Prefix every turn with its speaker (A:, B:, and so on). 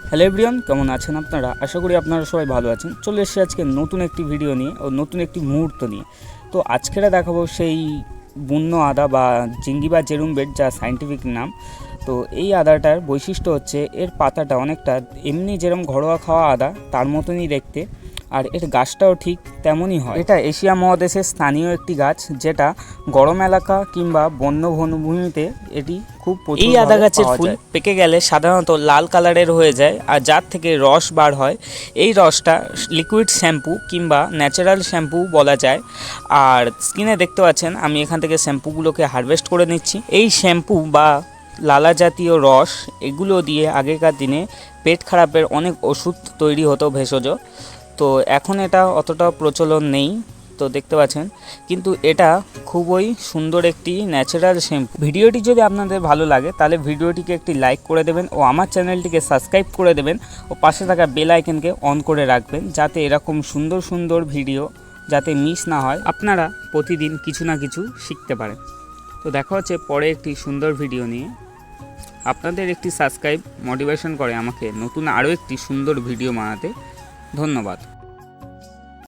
A: Hello everyone, কেমন আছেন আপনারা? আশা করি আপনারা সবাই ভালো আছেন। চলে এসেছি আজকে নতুন একটি ভিডিও নিয়ে ও নতুন একটি মুহূর্ত নিয়ে। তো আজকেরা দেখাবো সেই বুনো আদা বা জিঙ্গিবা জেরুমবেট, যা সায়েন্টিফিক নাম। তো এই আদাটার বৈশিষ্ট্য হচ্ছে এর পাতাটা অনেকটা এমনি যেরকম ঘরোয়া খাওয়া আদা তার মতনই দেখতে, আর এর গাছটাও ঠিক তেমনই হয়। এটা এশিয়া মহাদেশের স্থানীয় একটি গাছ, যেটা গরম এলাকা কিংবা বন্য বনভূমিতে এটি খুব প্রচুর। এই আদা গাছের ফুল পেকে গেলে সাধারণত লাল কালারের হয়ে যায়, আর যার থেকে রস বার হয়। এই রসটা লিকুইড শ্যাম্পু কিংবা ন্যাচারাল শ্যাম্পু বলা যায়। আর স্কিনে দেখতে পাচ্ছেন আমি এখান থেকে শ্যাম্পুগুলোকে হারভেস্ট করে নিচ্ছি। এই শ্যাম্পু বা লালা জাতীয় রস, এগুলো দিয়ে আগেকার দিনে পেট খারাপের অনেক ওষুধ তৈরি হতো ভেষজ। তো এখন এটা অতটা প্রচলন নেই, তো দেখতে পাচ্ছেন, কিন্তু এটা খুবই সুন্দর একটি ন্যাচারাল শ্যাম্পু। ভিডিওটি যদি আপনাদের ভালো লাগে তাহলে ভিডিওটিকে একটি লাইক করে দেবেন ও আমার চ্যানেলটিকে সাবস্ক্রাইব করে দেবেন ও পাশে থাকা বেল আইকনকে অন করে রাখবেন, যাতে এরকম সুন্দর সুন্দর ভিডিও যাতে মিস না হয়, আপনারা প্রতিদিন কিছু না কিছু শিখতে পারেন। তো দেখা হচ্ছে পরে একটি সুন্দর ভিডিও নিয়ে। আপনাদের একটি সাবস্ক্রাইব মোটিভেশন করে আমাকে নতুন আরও একটি সুন্দর ভিডিও বানাতে। ধন্যবাদ।